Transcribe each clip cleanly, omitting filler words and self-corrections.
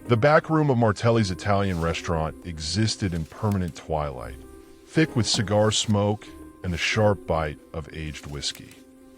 The back room of Martelli's Italian restaurant existed in permanent twilight, thick with cigar smoke and the sharp bite of aged whiskey.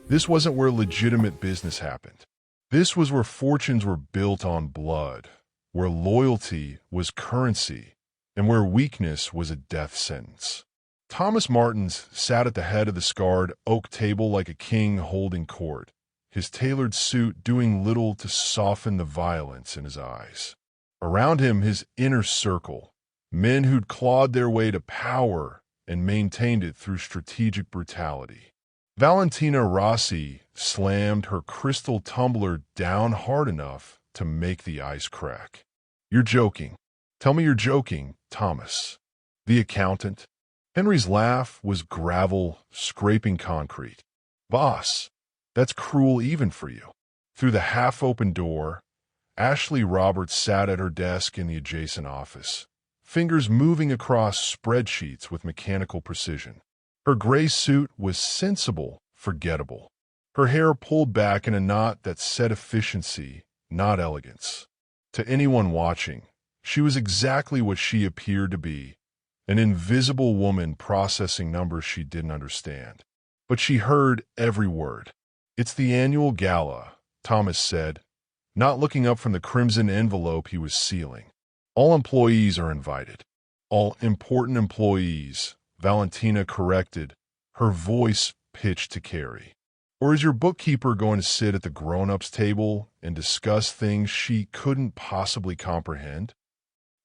This wasn't where legitimate business happened. This was where fortunes were built on blood, where loyalty was currency, and where weakness was a death sentence. Thomas Martins sat at the head of the scarred oak table like a king holding court, his tailored suit doing little to soften the violence in his eyes. Around him, his inner circle, men who'd clawed their way to power and maintained it through strategic brutality. Valentina Rossi slammed her crystal tumbler down hard enough to make the ice crack. "You're joking. Tell me you're joking, Thomas." The accountant. Henry's laugh was gravel scraping concrete. "Boss, that's cruel even for you." Through the half-open door, Ashley Roberts sat at her desk in the adjacent office, fingers moving across spreadsheets with mechanical precision. Her gray suit was sensible, forgettable. Her hair pulled back in a knot that said efficiency, not elegance. To anyone watching, she was exactly what she appeared to be, an invisible woman processing numbers she didn't understand. But she heard every word. "It's the annual gala," Thomas said, not looking up from the crimson envelope he was sealing. "All employees are invited." "All important employees," Valentina corrected, her voice pitched to Carrie. "Or is your bookkeeper going to sit at the grown-ups table and discuss things she couldn't possibly comprehend?"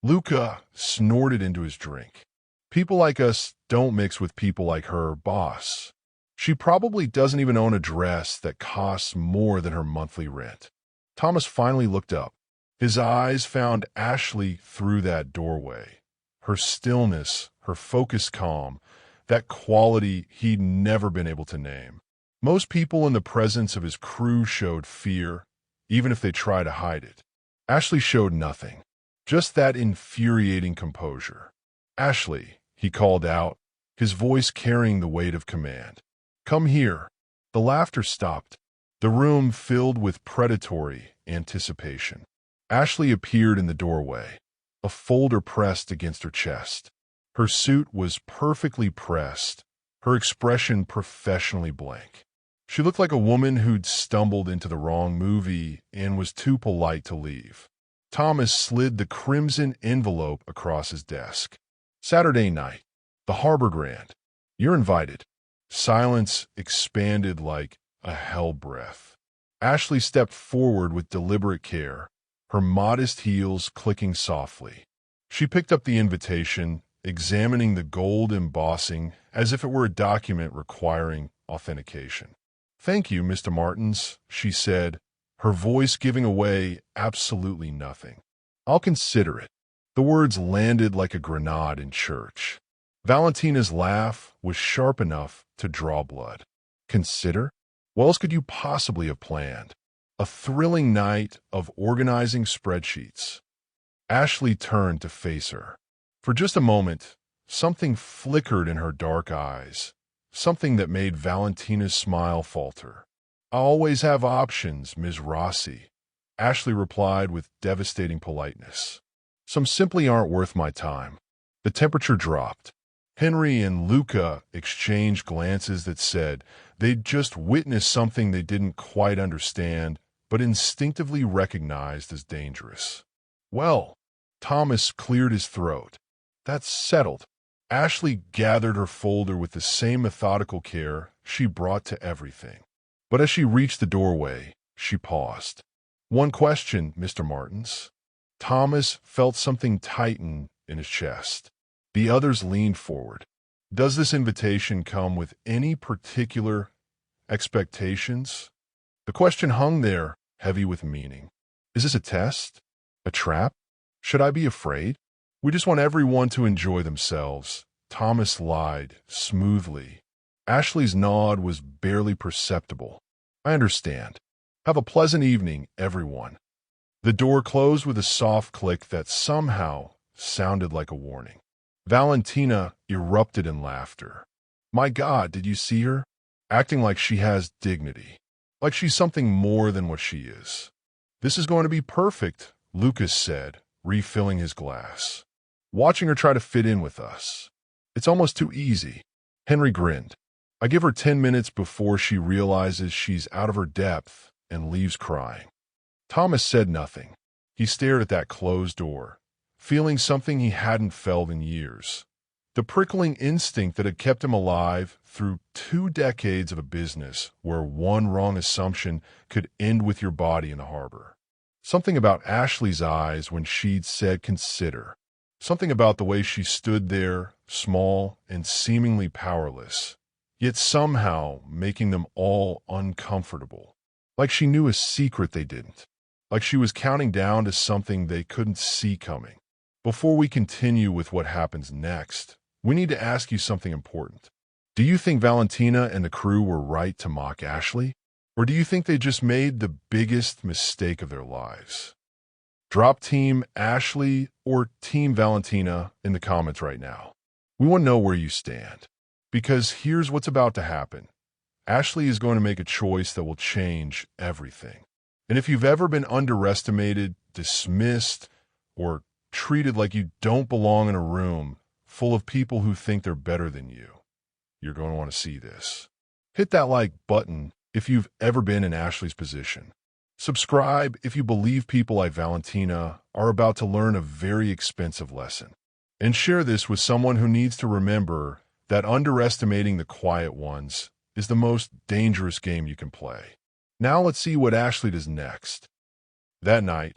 Luca snorted into his drink. "People like us don't mix with people like her, boss. She probably doesn't even own a dress that costs more than her monthly rent." Thomas finally looked up. His eyes found Ashley through that doorway. Her stillness, her focused calm, that quality he'd never been able to name. Most people in the presence of his crew showed fear, even if they tried to hide it. Ashley showed nothing, just that infuriating composure. "Ashley," he called out, his voice carrying the weight of command. "Come here." The laughter stopped. The room filled with predatory anticipation. Ashley appeared in the doorway, a folder pressed against her chest. Her suit was perfectly pressed, her expression professionally blank. She looked like a woman who'd stumbled into the wrong movie and was too polite to leave. Thomas slid the crimson envelope across his desk. "Saturday night, the Harbor Grand. You're invited." Silence expanded like a hell breath. Ashley stepped forward with deliberate care, her modest heels clicking softly. She picked up the invitation, examining the gold embossing as if it were a document requiring authentication. "Thank you, Mr. Martins," she said, her voice giving away absolutely nothing. "I'll consider it." The words landed like a grenade in church. Valentina's laugh was sharp enough to draw blood. "Consider? What else could you possibly have planned? A thrilling night of organizing spreadsheets." Ashley turned to face her. For just a moment, something flickered in her dark eyes, something that made Valentina's smile falter. "I always have options, Ms. Rossi," Ashley replied with devastating politeness. "Some simply aren't worth my time." The temperature dropped. Henry and Luca exchanged glances that said they'd just witnessed something they didn't quite understand, but instinctively recognized as dangerous. "Well," Thomas cleared his throat. "That's settled." Ashley gathered her folder with the same methodical care she brought to everything. But as she reached the doorway, she paused. "One question, Mr. Martins." Thomas felt something tighten in his chest. The others leaned forward. "Does this invitation come with any particular expectations?" The question hung there, heavy with meaning. "Is this a test? A trap? Should I be afraid?" "We just want everyone to enjoy themselves," Thomas lied, smoothly. Ashley's nod was barely perceptible. "I understand. Have a pleasant evening, everyone." The door closed with a soft click that somehow sounded like a warning. Valentina erupted in laughter. "My God, did you see her? Acting like she has dignity. Like she's something more than what she is." "This is going to be perfect," Lucas said, refilling his glass, watching her try to fit in with us. It's almost too easy. Henry grinned. I give her 10 minutes before she realizes she's out of her depth and leaves crying. Thomas said nothing. He stared at that closed door, feeling something he hadn't felt in years. The prickling instinct that had kept him alive through 2 decades of a business where one wrong assumption could end with your body in the harbor. Something about Ashley's eyes when she'd said consider. Something about the way she stood there, small and seemingly powerless, yet somehow making them all uncomfortable. Like she knew a secret they didn't. Like she was counting down to something they couldn't see coming. Before we continue with what happens next, we need to ask you something important. Do you think Valentina and the crew were right to mock Ashley? Or do you think they just made the biggest mistake of their lives? Drop Team Ashley or Team Valentina in the comments right now. We want to know where you stand. Because here's what's about to happen. Ashley is going to make a choice that will change everything. And if you've ever been underestimated, dismissed, or treated like you don't belong in a room full of people who think they're better than you, you're going to want to see this. Hit that like button if you've ever been in Ashley's position. Subscribe if you believe people like Valentina are about to learn a very expensive lesson. And share this with someone who needs to remember that underestimating the quiet ones is the most dangerous game you can play. Now let's see what Ashley does next. That night,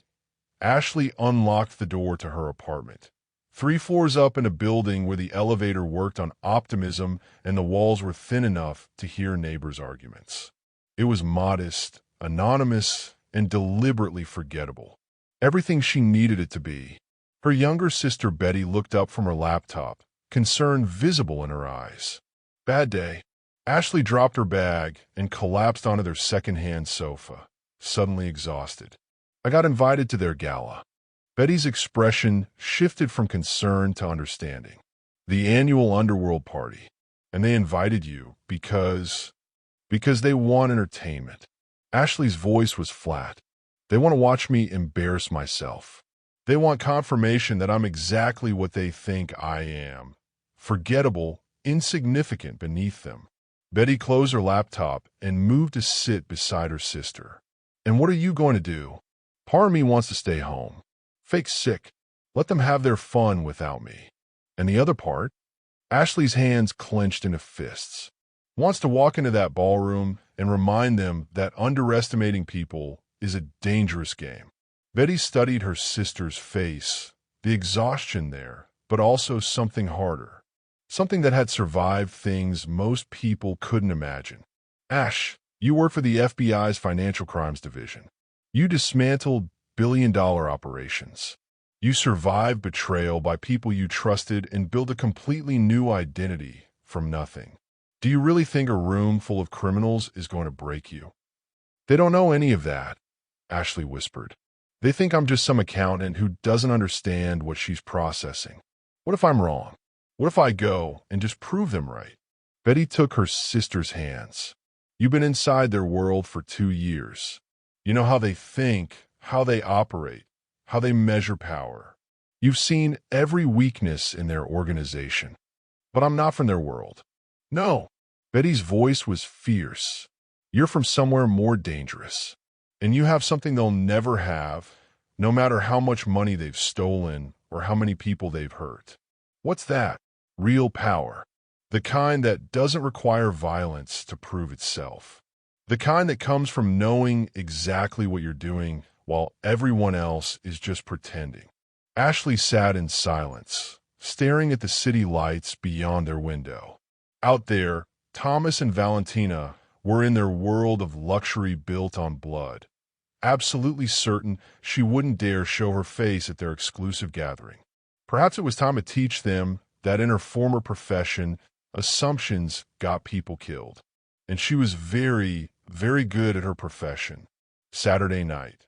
Ashley unlocked the door to her apartment. 3 floors up in a building where the elevator worked on optimism and the walls were thin enough to hear neighbors' arguments. It was modest, anonymous, and deliberately forgettable. Everything she needed it to be. Her younger sister Betty looked up from her laptop, concern visible in her eyes. Bad day. Ashley dropped her bag and collapsed onto their second-hand sofa, suddenly exhausted. I got invited to their gala. Betty's expression shifted from concern to understanding. The annual Underworld party. And they invited you because they want entertainment. Ashley's voice was flat. They want to watch me embarrass myself. They want confirmation that I'm exactly what they think I am. Forgettable, insignificant beneath them. Betty closed her laptop and moved to sit beside her sister. And what are you going to do? Part of me wants to stay home. Fake sick. Let them have their fun without me. And the other part? Ashley's hands clenched into fists. Wants to walk into that ballroom and remind them that underestimating people is a dangerous game. Betty studied her sister's face, the exhaustion there, but also something harder. Something that had survived things most people couldn't imagine. Ash, you work for the FBI's Financial Crimes Division. You dismantled billion-dollar operations. You survived betrayal by people you trusted and built a completely new identity from nothing. Do you really think a room full of criminals is going to break you? They don't know any of that, Ashley whispered. They think I'm just some accountant who doesn't understand what she's processing. What if I'm wrong? What if I go and just prove them right? Betty took her sister's hands. You've been inside their world for 2 years. You know how they think, how they operate, how they measure power. You've seen every weakness in their organization. But I'm not from their world. No. Betty's voice was fierce. You're from somewhere more dangerous. And you have something they'll never have, no matter how much money they've stolen or how many people they've hurt. What's that? Real power. The kind that doesn't require violence to prove itself. The kind that comes from knowing exactly what you're doing while everyone else is just pretending. Ashley sat in silence, staring at the city lights beyond their window. Out there, Thomas and Valentina were in their world of luxury built on blood, absolutely certain she wouldn't dare show her face at their exclusive gathering. Perhaps it was time to teach them that in her former profession, assumptions got people killed. And she was very, very good at her profession. Saturday night.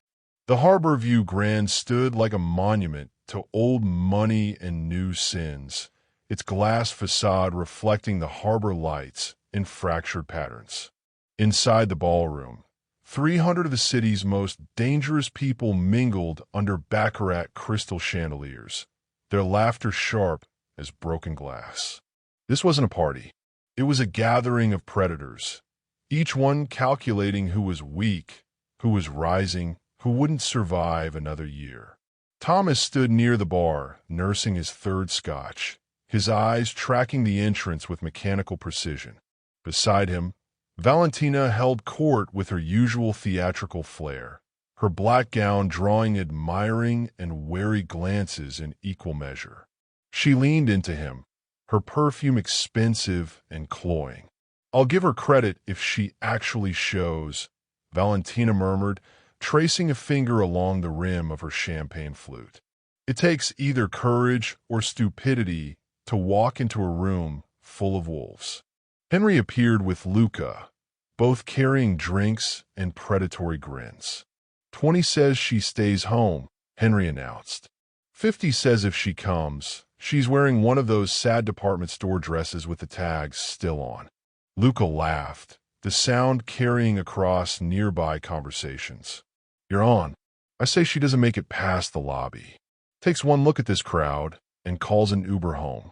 The Harbor View Grand stood like a monument to old money and new sins, its glass facade reflecting the harbor lights in fractured patterns. Inside the ballroom, 300 of the city's most dangerous people mingled under baccarat crystal chandeliers, their laughter sharp as broken glass. This wasn't a party. It was a gathering of predators, each one calculating who was weak, who was rising, who wouldn't survive another year. Thomas stood near the bar, nursing his third scotch, his eyes tracking the entrance with mechanical precision. Beside him, Valentina held court with her usual theatrical flair, her black gown drawing admiring and wary glances in equal measure. She leaned into him, her perfume expensive and cloying. "I'll give her credit if she actually shows," Valentina murmured, tracing a finger along the rim of her champagne flute. "It takes either courage or stupidity to walk into a room full of wolves." Henry appeared with Luca, both carrying drinks and predatory grins. 20 says she stays home, Henry announced. 50 says if she comes, she's wearing one of those sad department store dresses with the tags still on. Luca laughed, the sound carrying across nearby conversations. "You're on." I say she doesn't make it past the lobby. Takes one look at this crowd and calls an Uber home.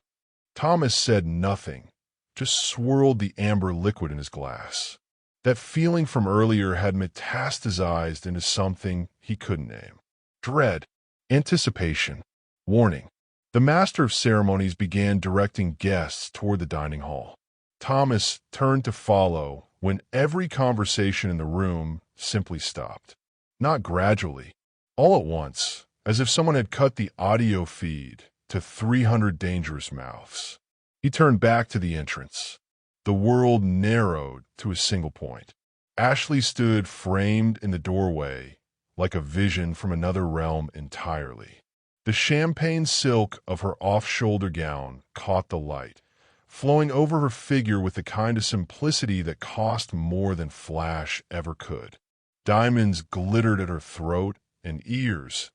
Thomas said nothing, just swirled the amber liquid in his glass. That feeling from earlier had metastasized into something he couldn't name. Dread, anticipation, warning. The master of ceremonies began directing guests toward the dining hall. Thomas turned to follow when every conversation in the room simply stopped. Not gradually, all at once, as if someone had cut the audio feed to 300 dangerous mouths. He turned back to the entrance. The world narrowed to a single point. Ashley stood framed in the doorway, like a vision from another realm entirely. The champagne silk of her off-shoulder gown caught the light, flowing over her figure with the kind of simplicity that cost more than flash ever could. Diamonds glittered at her throat and ears,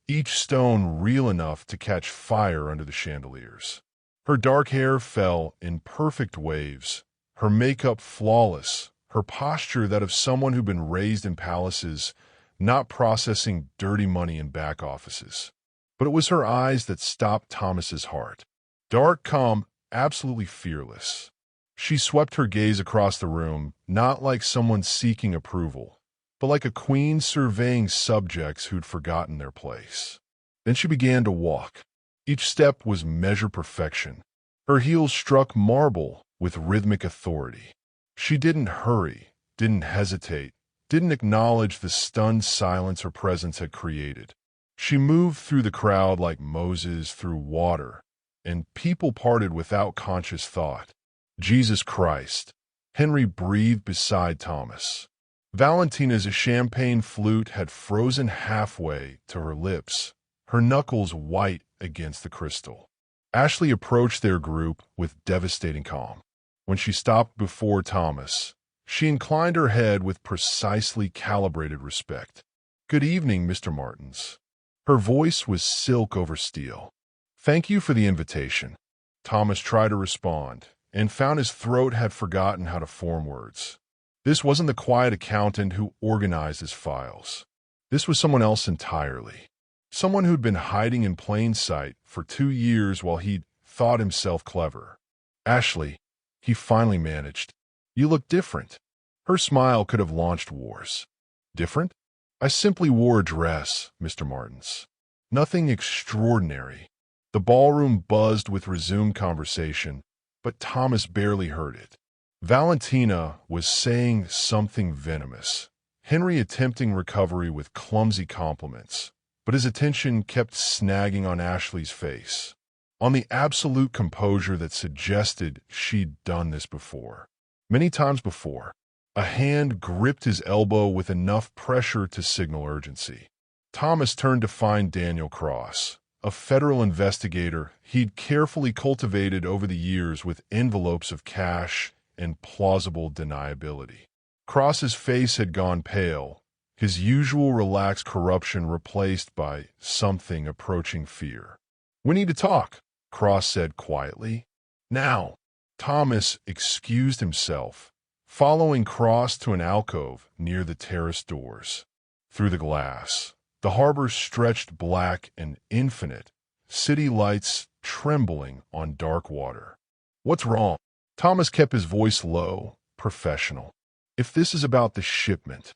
each stone real enough to catch fire under the chandeliers. Her dark hair fell in perfect waves, her makeup flawless, her posture that of someone who'd been raised in palaces, not processing dirty money in back offices. But it was her eyes that stopped Thomas's heart. Dark, calm, absolutely fearless. She swept her gaze across the room, not like someone seeking approval, but like a queen surveying subjects who'd forgotten their place. Then she began to walk. Each step was measured perfection. Her heels struck marble with rhythmic authority. She didn't hurry, didn't hesitate, didn't acknowledge the stunned silence her presence had created. She moved through the crowd like Moses through water, and people parted without conscious thought. Jesus Christ, Henry breathed beside Thomas. Valentina's champagne flute had frozen halfway to her lips, her knuckles white against the crystal. Ashley approached their group with devastating calm. When she stopped before Thomas, she inclined her head with precisely calibrated respect. "Good evening, Mr. Martins." Her voice was silk over steel. "Thank you for the invitation." Thomas tried to respond, and found his throat had forgotten how to form words. This wasn't the quiet accountant who organized his files. This was someone else entirely. Someone who'd been hiding in plain sight for 2 years while he'd thought himself clever. "Ashley," he finally managed, "you look different." Her smile could have launched wars. "Different? I simply wore a dress, Mr. Martins. Nothing extraordinary." The ballroom buzzed with resumed conversation, but Thomas barely heard it. Valentina was saying something venomous, Henry attempting recovery with clumsy compliments, but his attention kept snagging on Ashley's face, on the absolute composure that suggested she'd done this before. Many times before. A hand gripped his elbow with enough pressure to signal urgency. Thomas turned to find Daniel Cross, a federal investigator he'd carefully cultivated over the years with envelopes of cash and plausible deniability. Cross's face had gone pale, his usual relaxed corruption replaced by something approaching fear. "We need to talk," Cross said quietly. "Now." Thomas excused himself, following Cross to an alcove near the terrace doors. Through the glass, the harbor stretched black and infinite, city lights trembling on dark water. "What's wrong?" Thomas kept his voice low, professional. "If this is about the shipment,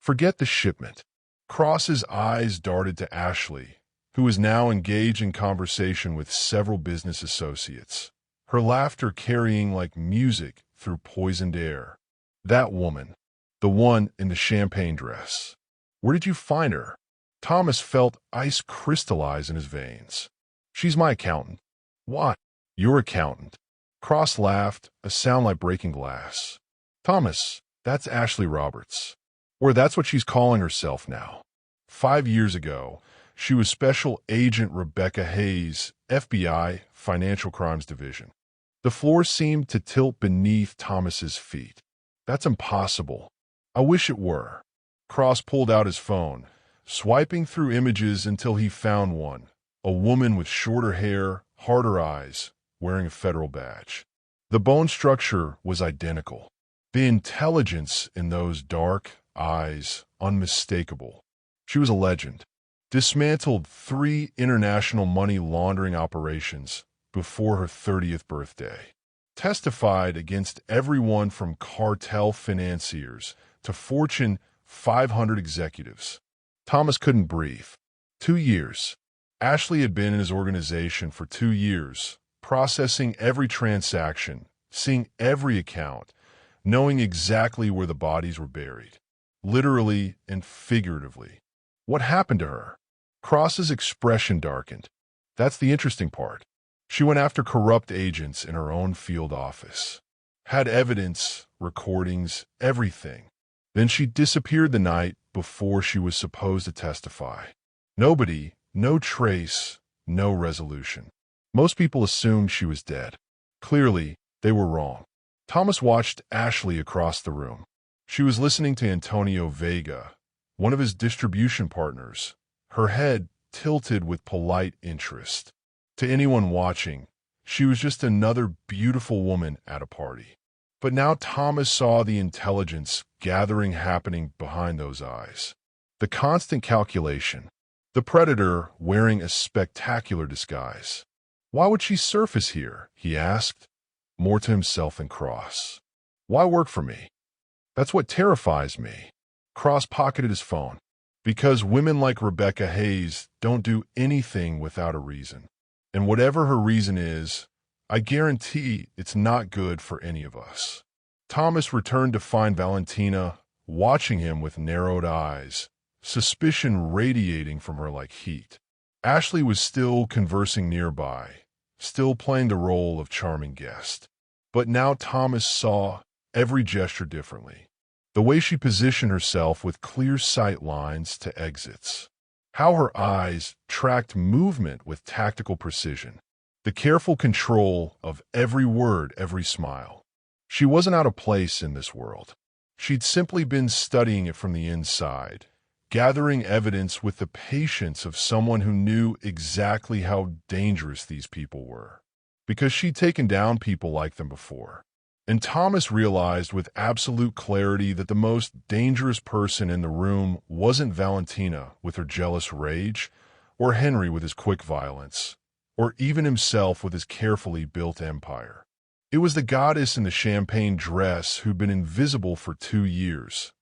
forget the shipment." Cross's eyes darted to Ashley, who was now engaged in conversation with several business associates, her laughter carrying like music through poisoned air. "That woman, the one in the champagne dress. Where did you find her?" Thomas felt ice crystallize in his veins. "She's my accountant." "What? Your accountant?" Cross laughed, a sound like breaking glass. "Thomas, that's Ashley Roberts. Or that's what she's calling herself now. 5 years ago, she was Special Agent Rebecca Hayes, FBI, Financial Crimes Division." The floor seemed to tilt beneath Thomas's feet. "That's impossible. I wish it were." Cross pulled out his phone, swiping through images until he found one. A woman with shorter hair, harder eyes, wearing a federal badge. The bone structure was identical. The intelligence in those dark eyes, unmistakable. She was a legend. Dismantled 3 international money laundering operations before her 30th birthday. Testified against everyone from cartel financiers to Fortune 500 executives. Thomas couldn't breathe. 2 years. Ashley had been in his organization for 2 years, processing every transaction, seeing every account, knowing exactly where the bodies were buried, literally and figuratively. What happened to her? Cross's expression darkened. That's the interesting part. She went after corrupt agents in her own field office. Had evidence, recordings, everything. Then she disappeared the night before she was supposed to testify. Nobody, no trace, no resolution. Most people assumed she was dead. Clearly, they were wrong. Thomas watched Ashley across the room. She was listening to Antonio Vega, one of his distribution partners, her head tilted with polite interest. To anyone watching, she was just another beautiful woman at a party. But now Thomas saw the intelligence gathering happening behind those eyes. The constant calculation. The predator wearing a spectacular disguise. "Why would she surface here?" he asked, more to himself than Cross. "Why work for me? That's what terrifies me." Cross pocketed his phone. "Because women like Rebecca Hayes don't do anything without a reason. And whatever her reason is, I guarantee it's not good for any of us." Thomas returned to find Valentina watching him with narrowed eyes, suspicion radiating from her like heat. Ashley was still conversing nearby, still playing the role of charming guest. But now Thomas saw every gesture differently. The way she positioned herself with clear sight lines to exits. How her eyes tracked movement with tactical precision. The careful control of every word, every smile. She wasn't out of place in this world. She'd simply been studying it from the inside, gathering evidence with the patience of someone who knew exactly how dangerous these people were. Because she'd taken down people like them before. And Thomas realized with absolute clarity that the most dangerous person in the room wasn't Valentina with her jealous rage, or Henry with his quick violence, or even himself with his carefully built empire. It was the goddess in the champagne dress who'd been invisible for 2 years,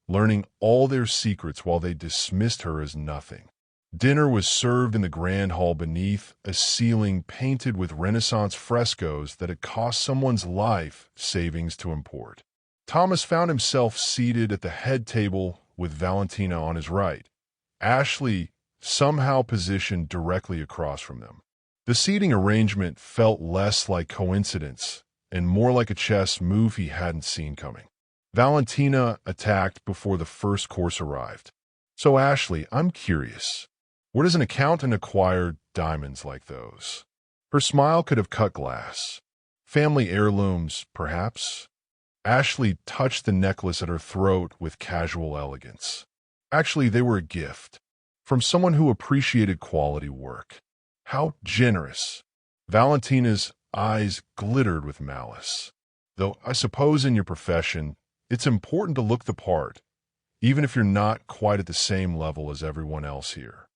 learning all their secrets while they dismissed her as nothing. Dinner was served in the grand hall beneath a ceiling painted with Renaissance frescoes that had cost someone's life savings to import. Thomas found himself seated at the head table with Valentina on his right, Ashley somehow positioned directly across from them. The seating arrangement felt less like coincidence and more like a chess move he hadn't seen coming. Valentina attacked before the first course arrived. "So Ashley, I'm curious. Where does an accountant acquire diamonds like those?" Her smile could have cut glass. "Family heirlooms, perhaps?" Ashley touched the necklace at her throat with casual elegance. Actually, they were a gift. From someone who appreciated quality work. How generous. Valentina's eyes glittered with malice. "Though I suppose in your profession, It's important to look the part, even if you're not quite at the same level as everyone else here.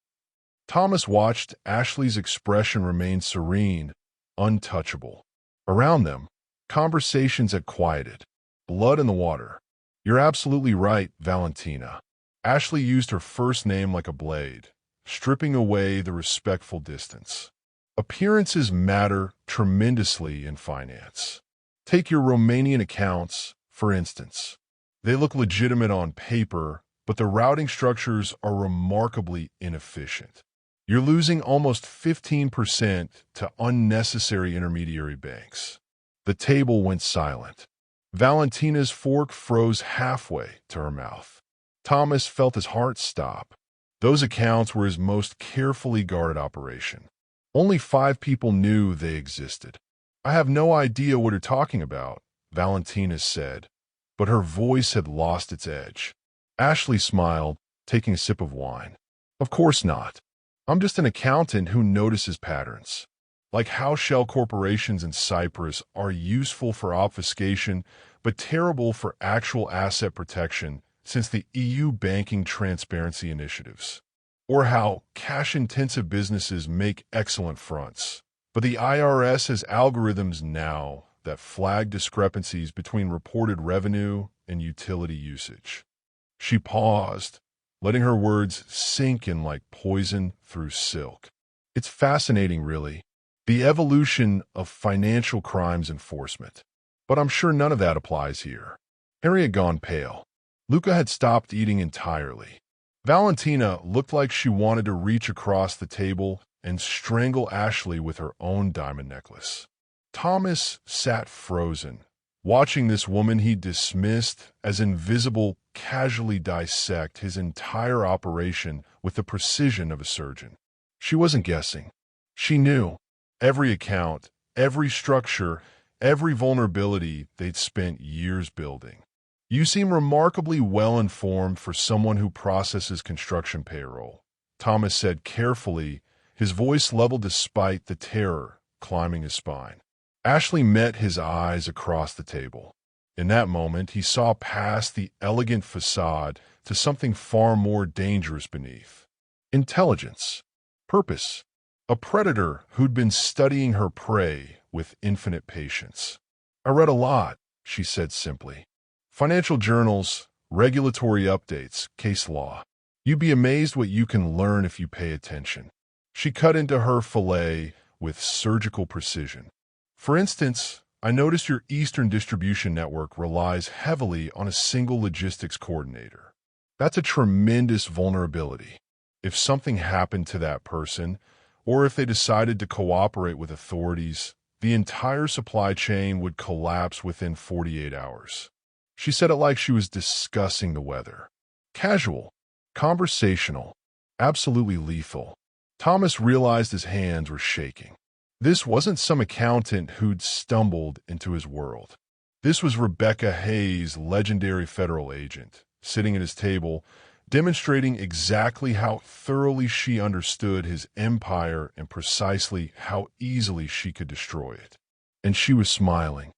Thomas watched Ashley's expression remain serene, untouchable. Around them, conversations had quieted. Blood in the water. You're absolutely right, Valentina. Ashley used her first name like a blade, stripping away the respectful distance. Appearances matter tremendously in finance. Take your Romanian accounts, for instance. They look legitimate on paper, but the routing structures are remarkably inefficient. You're losing almost 15% to unnecessary intermediary banks. The table went silent. Valentina's fork froze halfway to her mouth. Thomas felt his heart stop. Those accounts were his most carefully guarded operation. Only 5 people knew they existed. I have no idea what you're talking about, Valentina said, but her voice had lost its edge. Ashley smiled, taking a sip of wine. Of course not. I'm just an accountant who notices patterns. Like how shell corporations in Cyprus are useful for obfuscation but terrible for actual asset protection since the EU banking transparency initiatives. Or how cash-intensive businesses make excellent fronts. But the IRS has algorithms now that flag discrepancies between reported revenue and utility usage. She paused, letting her words sink in like poison through silk. It's fascinating, really, the evolution of financial crimes enforcement. But I'm sure none of that applies here. Henry had gone pale. Luca had stopped eating entirely. Valentina looked like she wanted to reach across the table and strangle Ashley with her own diamond necklace. Thomas sat frozen, watching this woman he dismissed as invisible casually dissect his entire operation with the precision of a surgeon. She wasn't guessing. She knew. Every account, every structure, every vulnerability they'd spent years building. You seem remarkably well-informed for someone who processes construction payroll, Thomas said carefully, his voice leveled despite the terror climbing his spine. Ashley met his eyes across the table. In that moment, he saw past the elegant facade to something far more dangerous beneath. Intelligence. Purpose. A predator who'd been studying her prey with infinite patience. I read a lot, she said simply. Financial journals, regulatory updates, case law. You'd be amazed what you can learn if you pay attention. She cut into her fillet with surgical precision. For instance, I noticed your Eastern distribution network relies heavily on a single logistics coordinator. That's a tremendous vulnerability. If something happened to that person, or if they decided to cooperate with authorities, the entire supply chain would collapse within 48 hours. She said it like she was discussing the weather. Casual, conversational, absolutely lethal. Thomas realized his hands were shaking. This wasn't some accountant who'd stumbled into his world. This was Rebecca Hayes, legendary federal agent, sitting at his table, demonstrating exactly how thoroughly she understood his empire and precisely how easily she could destroy it. And she was smiling.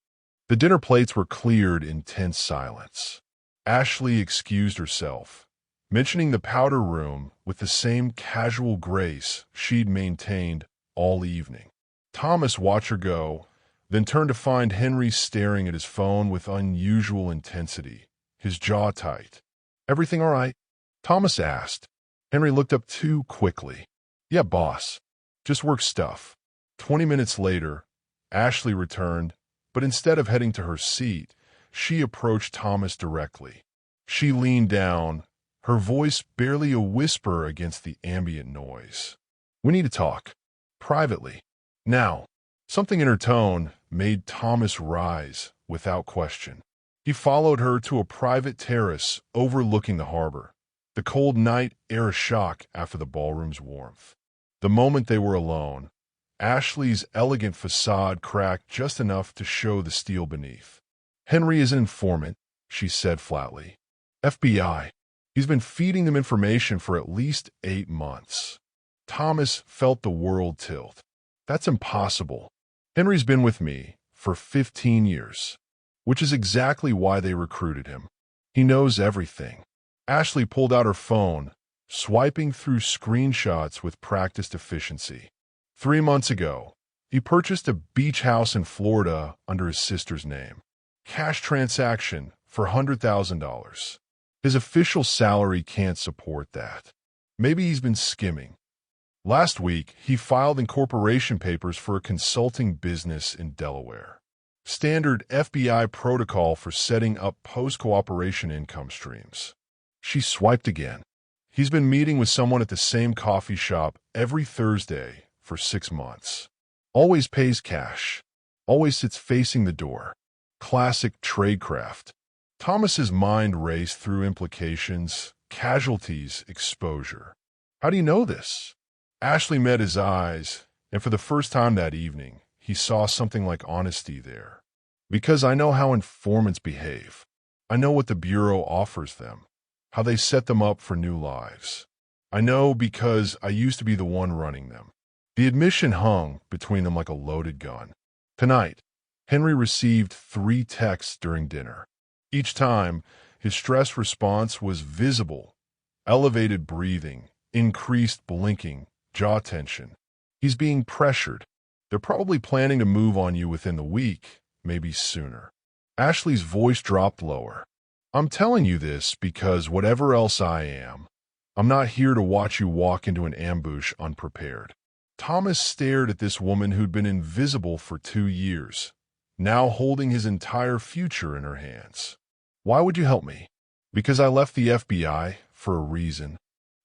The dinner plates were cleared in tense silence. Ashley excused herself, mentioning the powder room with the same casual grace she'd maintained all evening. Thomas watched her go, then turned to find Henry staring at his phone with unusual intensity, his jaw tight. "Everything all right?" Thomas asked. Henry looked up too quickly. "Yeah, boss. Just work stuff." 20 minutes later, Ashley returned, but instead of heading to her seat, she approached Thomas directly. She leaned down, her voice barely a whisper against the ambient noise. "We need to talk. Privately. Now." Something in her tone made Thomas rise without question. He followed her to a private terrace overlooking the harbor. The cold night air a shock after the ballroom's warmth. The moment they were alone, Ashley's elegant facade cracked just enough to show the steel beneath. "Henry is an informant," she said flatly. "FBI. He's been feeding them information for at least 8 months. Thomas felt the world tilt. "That's impossible. Henry's been with me for 15 years. which is exactly why they recruited him. He knows everything. Ashley pulled out her phone, swiping through screenshots with practiced efficiency. 3 months ago, he purchased a beach house in Florida under his sister's name. Cash transaction for $100,000. His official salary can't support that. Maybe he's been skimming. Last week, he filed incorporation papers for a consulting business in Delaware. Standard FBI protocol for setting up post-cooperation income streams. She swiped again. He's been meeting with someone at the same coffee shop every Thursday for 6 months. Always pays cash. Always sits facing the door. Classic tradecraft. Thomas's mind raced through implications, casualties, exposure. How do you know this? Ashley met his eyes, and for the first time that evening, he saw something like honesty there. Because I know how informants behave. I know what the Bureau offers them, how they set them up for new lives. I know because I used to be the one running them. The admission hung between them like a loaded gun. Tonight, Henry received 3 texts during dinner. Each time, his stress response was visible. Elevated breathing, increased blinking, jaw tension. He's being pressured. They're probably planning to move on you within the week, maybe sooner. Ashley's voice dropped lower. I'm telling you this because whatever else I am, I'm not here to watch you walk into an ambush unprepared. Thomas stared at this woman who'd been invisible for 2 years, now holding his entire future in her hands. Why would you help me? Because I left the FBI for a reason.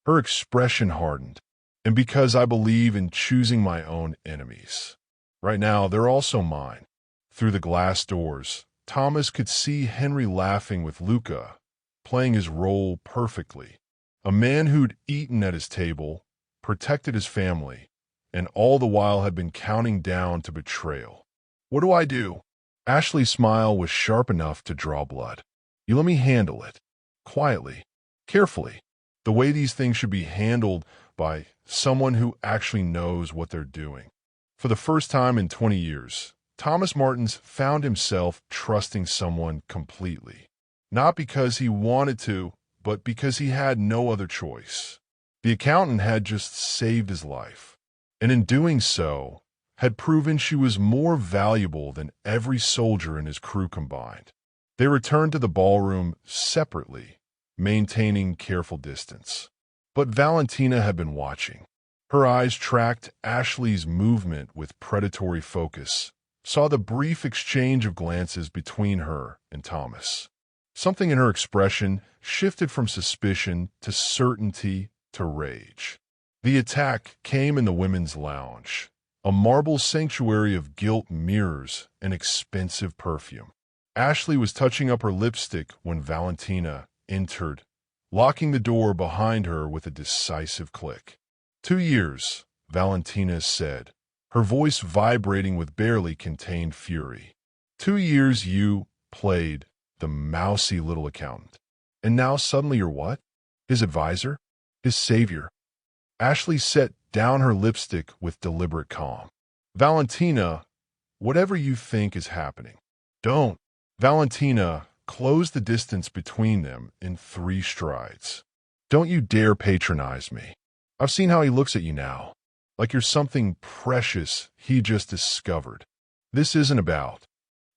Her expression hardened. And because I believe in choosing my own enemies. Right now, they're also mine. Through the glass doors, Thomas could see Henry laughing with Luca, playing his role perfectly. A man who'd eaten at his table, protected his family, and all the while had been counting down to betrayal. What do I do? Ashley's smile was sharp enough to draw blood. You let me handle it. Quietly. Carefully. The way these things should be handled by someone who actually knows what they're doing. For the first time in 20 years, Thomas Martins found himself trusting someone completely. Not because he wanted to, but because he had no other choice. The accountant had just saved his life, and in doing so, had proven she was more valuable than every soldier in his crew combined. They returned to the ballroom separately, maintaining careful distance. But Valentina had been watching. Her eyes tracked Ashley's movement with predatory focus, saw the brief exchange of glances between her and Thomas. Something in her expression shifted from suspicion to certainty to rage. The attack came in the women's lounge, a marble sanctuary of gilt mirrors and expensive perfume. Ashley was touching up her lipstick when Valentina entered, locking the door behind her with a decisive click. 2 years, Valentina said, her voice vibrating with barely contained fury. 2 years you played the mousy little accountant. And now suddenly you're what? His advisor? His savior? Ashley set down her lipstick with deliberate calm. Valentina, whatever you think is happening, don't. Valentina closed the distance between them in 3 strides. Don't you dare patronize me. I've seen how he looks at you now, like you're something precious he just discovered. This isn't about.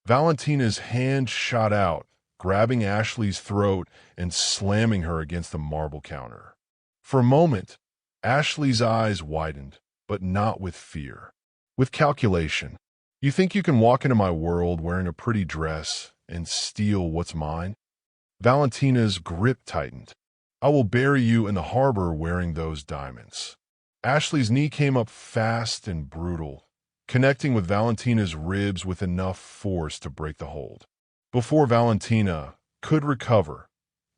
Valentina's hand shot out, grabbing Ashley's throat and slamming her against the marble counter. For a moment, Ashley's eyes widened, but not with fear. With calculation. You think you can walk into my world wearing a pretty dress and steal what's mine? Valentina's grip tightened. I will bury you in the harbor wearing those diamonds. Ashley's knee came up fast and brutal, connecting with Valentina's ribs with enough force to break the hold. Before Valentina could recover,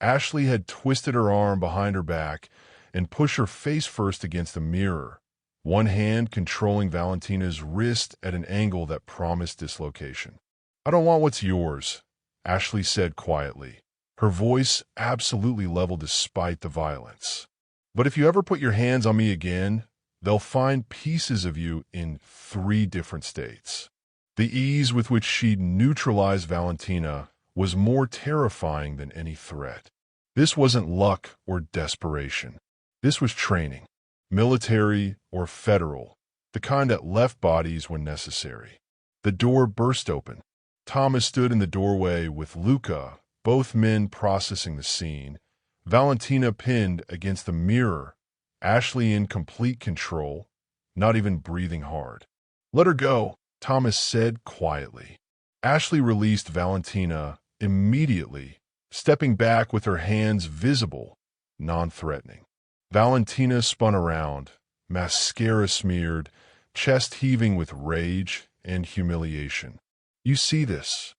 Ashley had twisted her arm behind her back and pushed her face first against the mirror, one hand controlling Valentina's wrist at an angle that promised dislocation. I don't want what's yours, Ashley said quietly, her voice absolutely level despite the violence. But if you ever put your hands on me again, they'll find pieces of you in 3 different states. The ease with which she neutralized Valentina was more terrifying than any threat. This wasn't luck or desperation. This was training, military or federal, the kind that left bodies when necessary. The door burst open. Thomas stood in the doorway with Luca, both men processing the scene, Valentina pinned against the mirror, Ashley in complete control, not even breathing hard. "Let her go," Thomas said quietly. Ashley released Valentina immediately, stepping back with her hands visible, non-threatening. Valentina spun around, mascara smeared, chest heaving with rage and humiliation. "You see this?"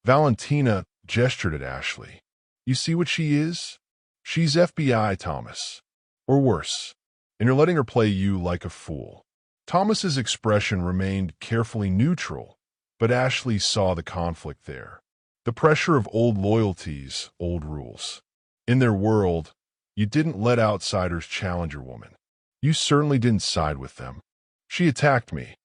Valentina gestured at Ashley. "You see what she is? She's FBI, Thomas. Or worse. And you're letting her play you like a fool." Thomas's expression remained carefully neutral, but Ashley saw the conflict there. The pressure of old loyalties, old rules. In their world, you didn't let outsiders challenge your woman. You certainly didn't side with them. "She attacked me,"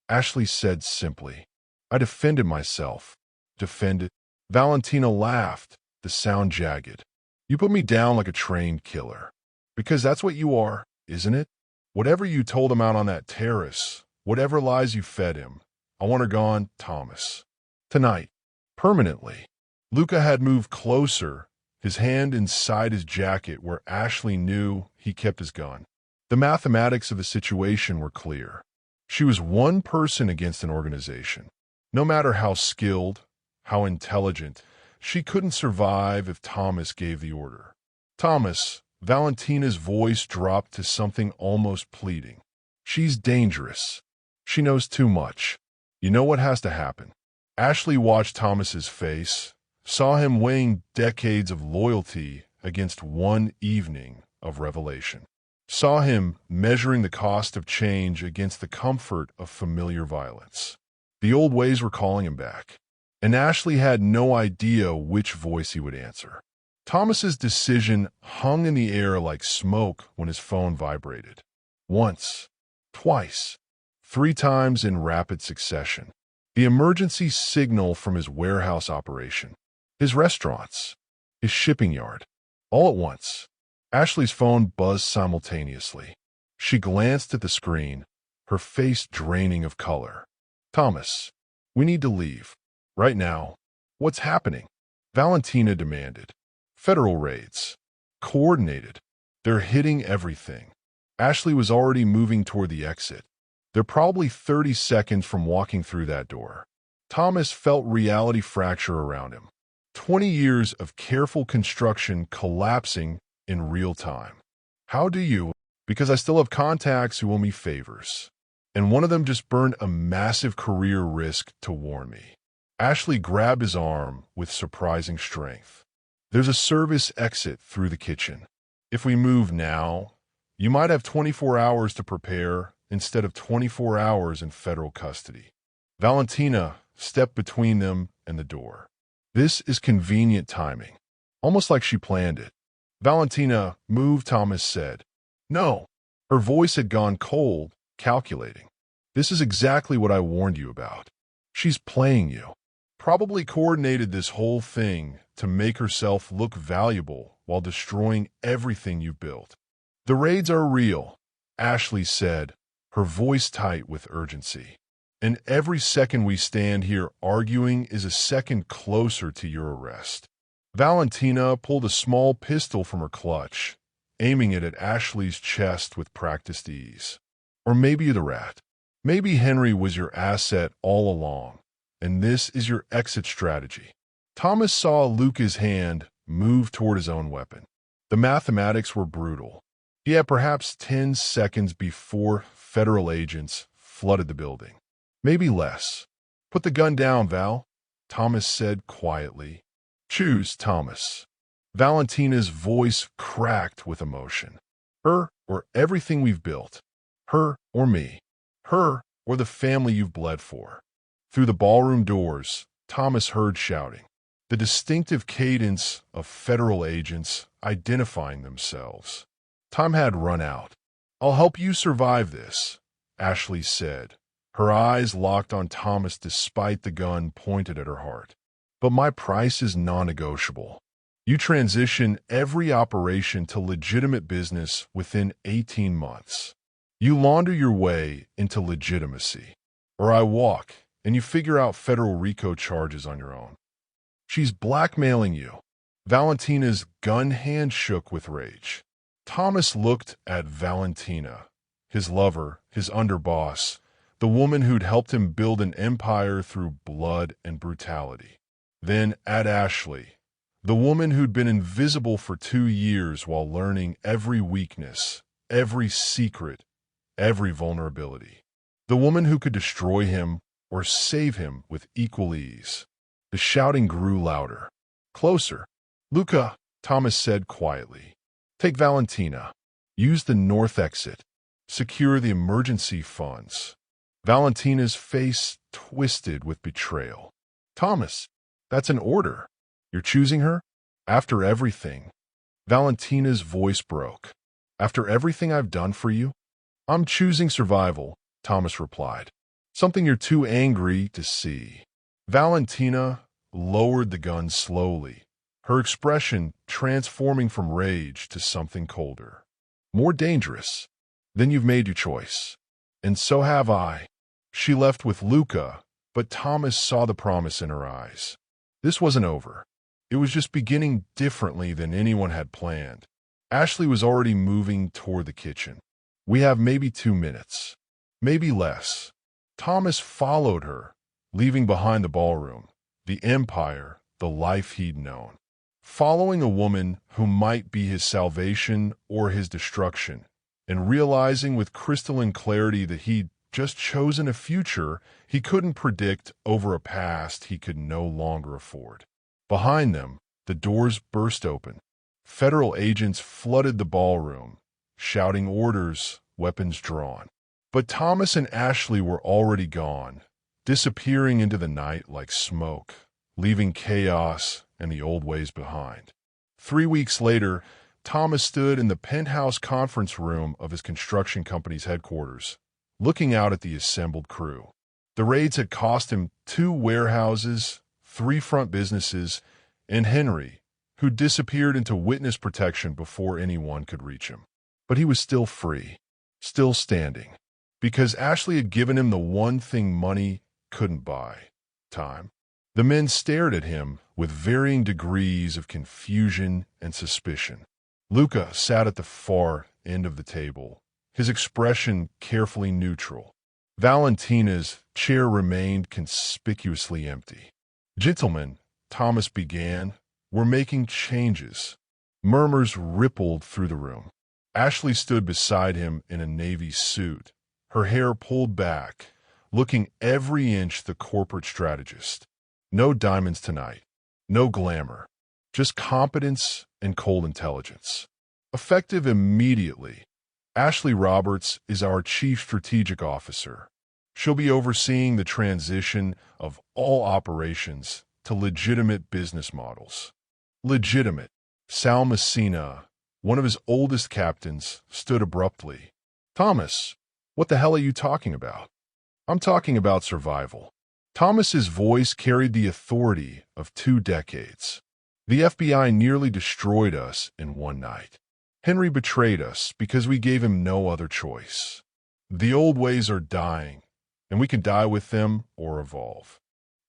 Ashley said simply. "I defended myself." "Defended?" Valentina laughed, the sound jagged. "You put me down like a trained killer. Because that's what you are, isn't it? Whatever you told him out on that terrace, whatever lies you fed him, I want her gone, Thomas. Tonight. Permanently." Luca had moved closer, his hand inside his jacket where Ashley knew he kept his gun. The mathematics of the situation were clear. She was one person against an organization. No matter how skilled, how intelligent, she couldn't survive if Thomas gave the order. "Thomas," Valentina's voice dropped to something almost pleading. "She's dangerous. She knows too much. You know what has to happen." Ashley watched Thomas's face, saw him weighing decades of loyalty against one evening of revelation. Saw him measuring the cost of change against the comfort of familiar violence. The old ways were calling him back, and Ashley had no idea which voice he would answer. Thomas's decision hung in the air like smoke when his phone vibrated. Once, twice, 3 times in rapid succession. The emergency signal from his warehouse operation, his restaurants, his shipping yard. All at once, Ashley's phone buzzed simultaneously. She glanced at the screen, her face draining of color. "Thomas, we need to leave. Right now." "What's happening?" Valentina demanded. "Federal raids. Coordinated. They're hitting everything." Ashley was already moving toward the exit. They're probably 30 seconds from walking through that door. Thomas felt reality fracture around him. 20 years of careful construction collapsing in real time. "How do you?" "Because I still have contacts who owe me favors. And one of them just burned a massive career risk to warn me." Ashley grabbed his arm with surprising strength. "There's a service exit through the kitchen. If we move now, you might have 24 hours to prepare instead of 24 hours in federal custody." Valentina stepped between them and the door. "This is convenient timing." Almost like she planned it. "Valentina, move," Thomas said. "No." Her voice had gone cold, calculating. "This is exactly what I warned you about. She's playing you. Probably coordinated this whole thing to make herself look valuable while destroying everything you built." "The raids are real," Ashley said, her voice tight with urgency. "And every second we stand here arguing is a second closer to your arrest." Valentina pulled a small pistol from her clutch, aiming it at Ashley's chest with practiced ease. "Or maybe you're the rat. Maybe Henry was your asset all along, and this is your exit strategy." Thomas saw Luca's hand move toward his own weapon. The mathematics were brutal. He had perhaps 10 seconds before federal agents flooded the building. Maybe less. "Put the gun down, Val," Thomas said quietly. "Choose, Thomas." Valentina's voice cracked with emotion. "Her or everything we've built. Her or me. Her or the family you've bled for." Through the ballroom doors, Thomas heard shouting. The distinctive cadence of federal agents identifying themselves. Time had run out. "I'll help you survive this," Ashley said, Her eyes locked on Thomas despite the gun pointed at her heart. But my price is non-negotiable. You transition every operation to legitimate business within 18 months. You launder your way into legitimacy. Or I walk, and you figure out federal RICO charges on your own. She's blackmailing you. Valentina's gun hand shook with rage. Thomas looked at Valentina, his lover, his underboss, the woman who'd helped him build an empire through blood and brutality. Then at Ashley, the woman who'd been invisible for 2 years while learning every weakness, every secret, every vulnerability. The woman who could destroy him or save him with equal ease. The shouting grew louder. Closer. Luca, Thomas said quietly. Take Valentina. Use the north exit. Secure the emergency funds. Valentina's face twisted with betrayal. Thomas, that's an order. You're choosing her? After everything. Valentina's voice broke. After everything I've done for you? I'm choosing survival, Thomas replied. Something you're too angry to see. Valentina lowered the gun slowly, her expression transforming from rage to something colder. More dangerous. Then you've made your choice. And so have I. She left with Luca, but Thomas saw the promise in her eyes. This wasn't over. It was just beginning differently than anyone had planned. Ashley was already moving toward the kitchen. We have maybe 2 minutes. Maybe less. Thomas followed her, leaving behind the ballroom, the empire, the life he'd known. Following a woman who might be his salvation or his destruction, and realizing with crystalline clarity that he'd just chosen a future he couldn't predict over a past he could no longer afford. Behind them, the doors burst open. Federal agents flooded the ballroom, shouting orders, weapons drawn. But Thomas and Ashley were already gone, disappearing into the night like smoke, leaving chaos and the old ways behind. 3 weeks later, Thomas stood in the penthouse conference room of his construction company's headquarters, looking out at the assembled crew. The raids had cost him 2 warehouses, 3 front businesses, and Henry, who disappeared into witness protection before anyone could reach him. But he was still free, still standing, because Ashley had given him the one thing money couldn't buy: time. The men stared at him with varying degrees of confusion and suspicion. Luca sat at the far end of the table, his expression carefully neutral. Valentina's chair remained conspicuously empty. Gentlemen, Thomas began, we're making changes. Murmurs rippled through the room. Ashley stood beside him in a navy suit, her hair pulled back, looking every inch the corporate strategist. No diamonds tonight, no glamour, just competence and cold intelligence. Effective immediately. Ashley Roberts is our Chief Strategic Officer. She'll be overseeing the transition of all operations to legitimate business models. Legitimate. Sal Messina, one of his oldest captains, stood abruptly. Thomas, what the hell are you talking about? I'm talking about survival. Thomas's voice carried the authority of 2 decades. The FBI nearly destroyed us in one night. Henry betrayed us because we gave him no other choice. The old ways are dying, and we can die with them or evolve.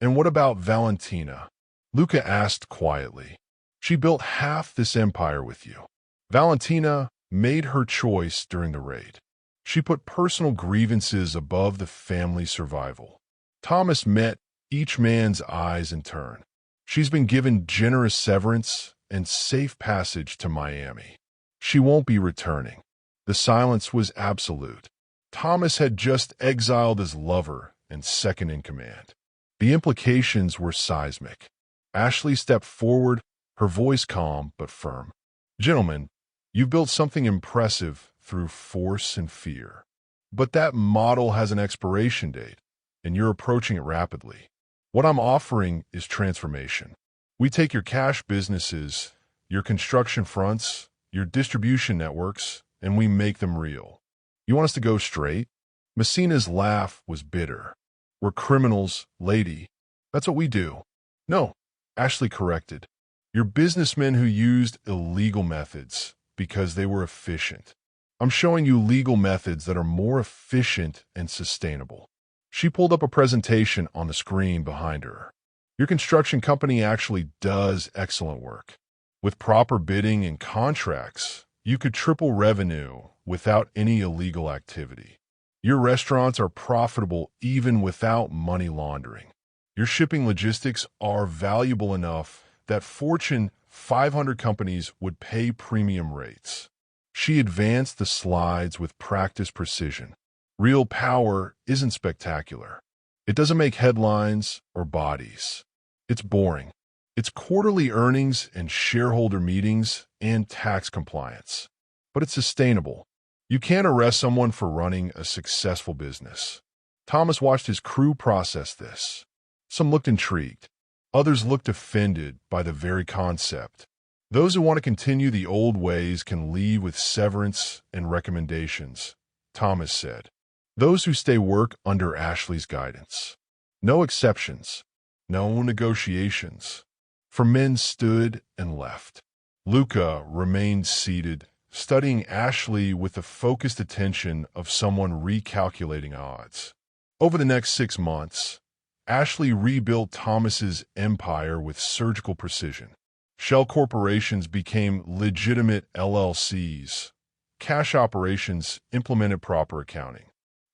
And what about Valentina? Luca asked quietly. She built half this empire with you. Valentina made her choice during the raid. She put personal grievances above the family survival. Thomas met each man's eyes in turn. She's been given generous severance and safe passage to Miami. She won't be returning. The silence was absolute. Thomas had just exiled his lover and second in command. The implications were seismic. Ashley stepped forward, her voice calm but firm. Gentlemen, you've built something impressive through force and fear. But that model has an expiration date, and you're approaching it rapidly. What I'm offering is transformation. We take your cash businesses, your construction fronts, your distribution networks, and we make them real. You want us to go straight? Messina's laugh was bitter. We're criminals, lady. That's what we do. No, Ashley corrected. You're businessmen who used illegal methods because they were efficient. I'm showing you legal methods that are more efficient and sustainable. She pulled up a presentation on the screen behind her. Your construction company actually does excellent work. With proper bidding and contracts, you could triple revenue without any illegal activity. Your restaurants are profitable even without money laundering. Your shipping logistics are valuable enough that Fortune 500 companies would pay premium rates. She advanced the slides with practiced precision. Real power isn't spectacular. It doesn't make headlines or bodies. It's boring. It's quarterly earnings and shareholder meetings and tax compliance. But it's sustainable. You can't arrest someone for running a successful business. Thomas watched his crew process this. Some looked intrigued. Others looked offended by the very concept. Those who want to continue the old ways can leave with severance and recommendations, Thomas said. Those who stay work under Ashley's guidance. No exceptions. No negotiations. For men stood and left. Luca remained seated, studying Ashley with the focused attention of someone recalculating odds. Over the next 6 months, Ashley rebuilt Thomas's empire with surgical precision. Shell corporations became legitimate LLCs. Cash operations implemented proper accounting.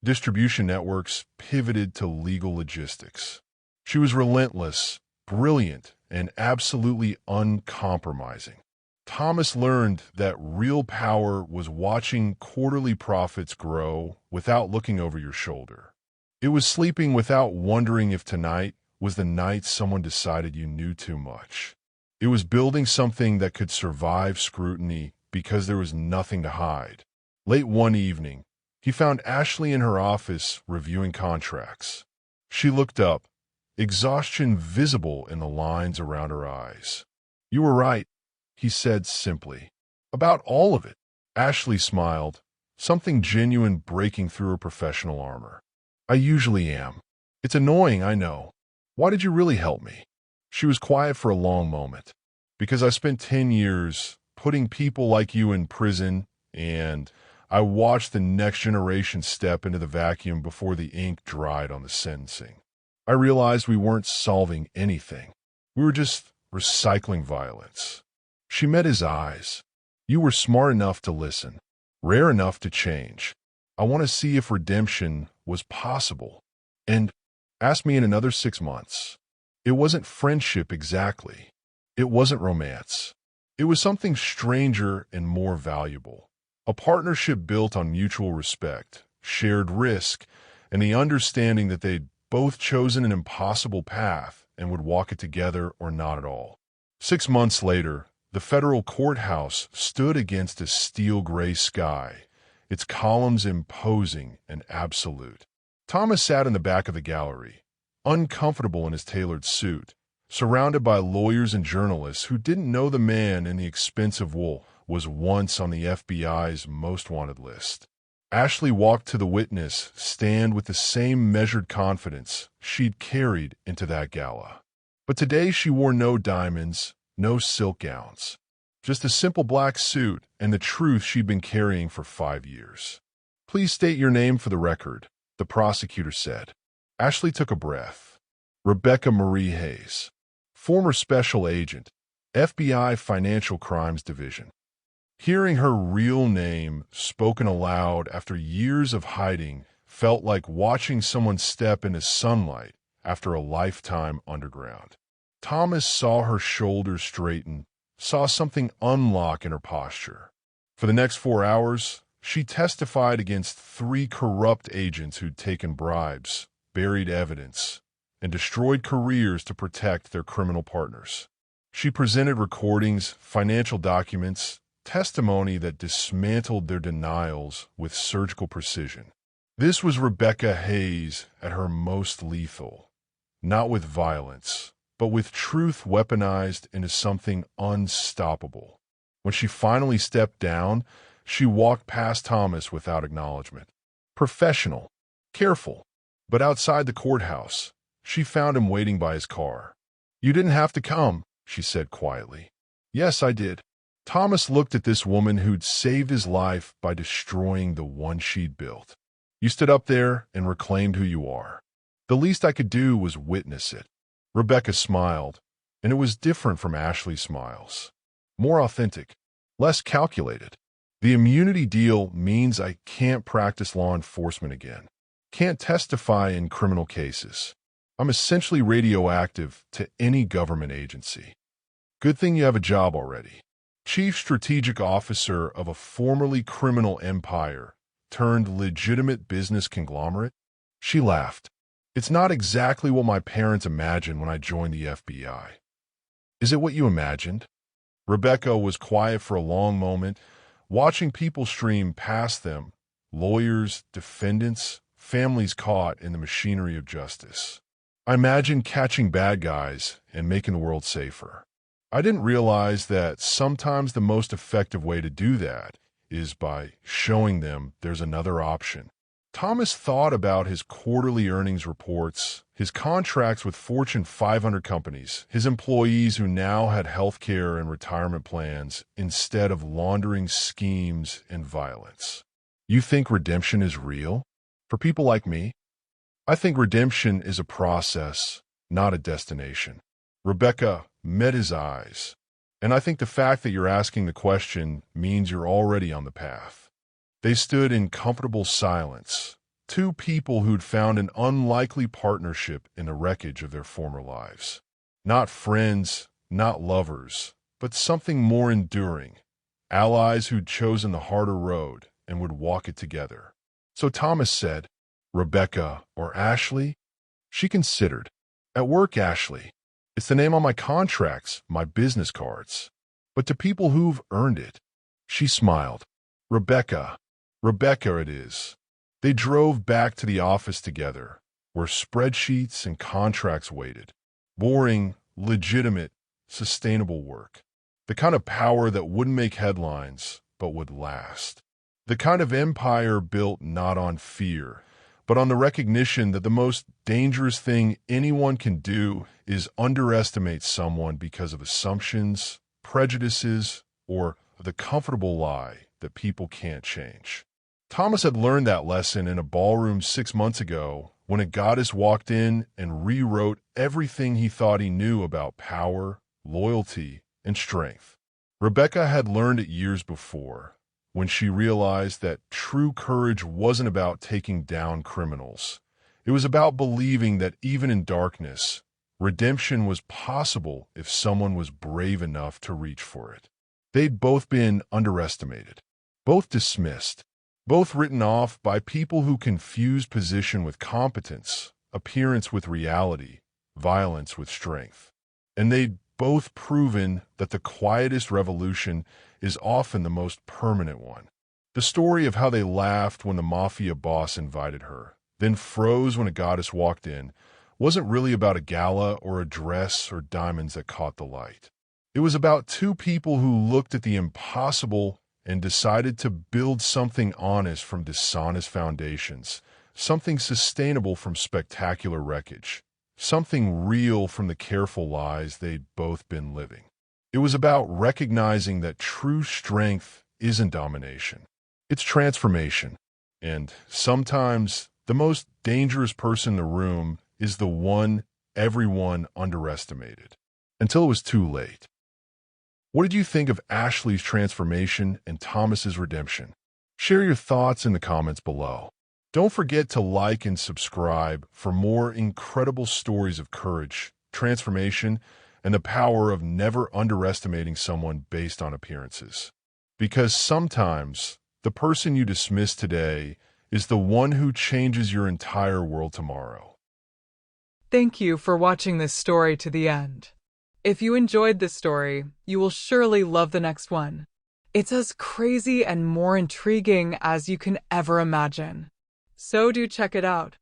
Distribution networks pivoted to legal logistics. She was relentless, brilliant, and absolutely uncompromising. Thomas learned that real power was watching quarterly profits grow without looking over your shoulder. It was sleeping without wondering if tonight was the night someone decided you knew too much. It was building something that could survive scrutiny because there was nothing to hide. Late one evening, he found Ashley in her office reviewing contracts. She looked up, exhaustion visible in the lines around her eyes. "You were right," he said simply. "About all of it." Ashley smiled, something genuine breaking through her professional armor. "I usually am. It's annoying, I know. Why did you really help me?" She was quiet for a long moment. "Because I spent 10 years putting people like you in prison, and I watched the next generation step into the vacuum before the ink dried on the sentencing. I realized we weren't solving anything. We were just recycling violence." She met his eyes. "You were smart enough to listen, rare enough to change. I want to see if redemption was possible. And ask me in another 6 months." It wasn't friendship exactly. It wasn't romance. It was something stranger and more valuable. A partnership built on mutual respect, shared risk, and the understanding that they'd both chosen an impossible path and would walk it together or not at all. 6 months later, the federal courthouse stood against a steel-gray sky, its columns imposing and absolute. Thomas sat in the back of the gallery, uncomfortable in his tailored suit, surrounded by lawyers and journalists who didn't know the man in the expensive wool was once on the FBI's most wanted list. Ashley walked to the witness stand with the same measured confidence she'd carried into that gala. But today she wore no diamonds, no silk gowns, just a simple black suit and the truth she'd been carrying for 5 years. "Please state your name for the record," the prosecutor said. Ashley took a breath. "Rebecca Marie Hayes, former special agent, FBI Financial Crimes Division." Hearing her real name spoken aloud after years of hiding felt like watching someone step into sunlight after a lifetime underground. Thomas saw her shoulders straighten, saw something unlock in her posture. For the next 4 hours, she testified against 3 corrupt agents who'd taken bribes, buried evidence, and destroyed careers to protect their criminal partners. She presented recordings, financial documents, testimony that dismantled their denials with surgical precision. This was Rebecca Hayes at her most lethal, not with violence, but with truth weaponized into something unstoppable. When she finally stepped down, she walked past Thomas without acknowledgement. Professional, Careful. But outside the courthouse, she found him waiting by his car. "You didn't have to come," she said quietly. "Yes, I did." Thomas looked at this woman who'd saved his life by destroying the one she'd built. "You stood up there and reclaimed who you are. The least I could do was witness it." Rebecca smiled, and it was different from Ashley's smiles. More authentic, less calculated. "The immunity deal means I can't practice law enforcement again. Can't testify in criminal cases. I'm essentially radioactive to any government agency." "Good thing you have a job already." Chief Strategic Officer of a formerly criminal empire turned legitimate business conglomerate? She laughed. "It's not exactly what my parents imagined when I joined the FBI." "Is it what you imagined?" Rebecca was quiet for a long moment, watching people stream past them, lawyers, defendants, families caught in the machinery of justice. "I imagined catching bad guys and making the world safer. I didn't realize that sometimes the most effective way to do that is by showing them there's another option." Thomas thought about his quarterly earnings reports, his contracts with Fortune 500 companies, his employees who now had healthcare and retirement plans instead of laundering schemes and violence. "You think redemption is real? For people like me?" "I think redemption is a process, not a destination." Rebecca met his eyes. "And I think the fact that you're asking the question means you're already on the path." They stood in comfortable silence, two people who'd found an unlikely partnership in the wreckage of their former lives. Not friends, not lovers, but something more enduring. Allies who'd chosen the harder road and would walk it together. So Thomas said, "Rebecca or Ashley?" She considered. "At work, Ashley. It's the name on my contracts, my business cards. But to people who've earned it." She smiled. "Rebecca. Rebecca it is." They drove back to the office together, where spreadsheets and contracts waited. Boring, legitimate, sustainable work. The kind of power that wouldn't make headlines, but would last. The kind of empire built not on fear, but on the recognition that the most dangerous thing anyone can do is underestimate someone because of assumptions, prejudices, or the comfortable lie that people can't change. Thomas had learned that lesson in a ballroom 6 months ago when a goddess walked in and rewrote everything he thought he knew about power, loyalty, and strength. Rebecca had learned it years before, when she realized that true courage wasn't about taking down criminals. It was about believing that even in darkness, redemption was possible if someone was brave enough to reach for it. They'd both been underestimated, both dismissed, both written off by people who confused position with competence, appearance with reality, violence with strength. And they'd both proven that the quietest revolution is often the most permanent one. The story of how they laughed when the Mafia boss invited her, then froze when a goddess walked in, wasn't really about a gala or a dress or diamonds that caught the light. It was about two people who looked at the impossible and decided to build something honest from dishonest foundations, something sustainable from spectacular wreckage, something real from the careful lies they'd both been living. It was about recognizing that true strength isn't domination. It's transformation. And sometimes the most dangerous person in the room is the one everyone underestimated. Until it was too late. What did you think of Ashley's transformation and Thomas's redemption? Share your thoughts in the comments below. Don't forget to like and subscribe for more incredible stories of courage, transformation, and the power of never underestimating someone based on appearances. Because sometimes the person you dismiss today is the one who changes your entire world tomorrow. Thank you for watching this story to the end. If you enjoyed this story, you will surely love the next one. It's as crazy and more intriguing as you can ever imagine. So do check it out.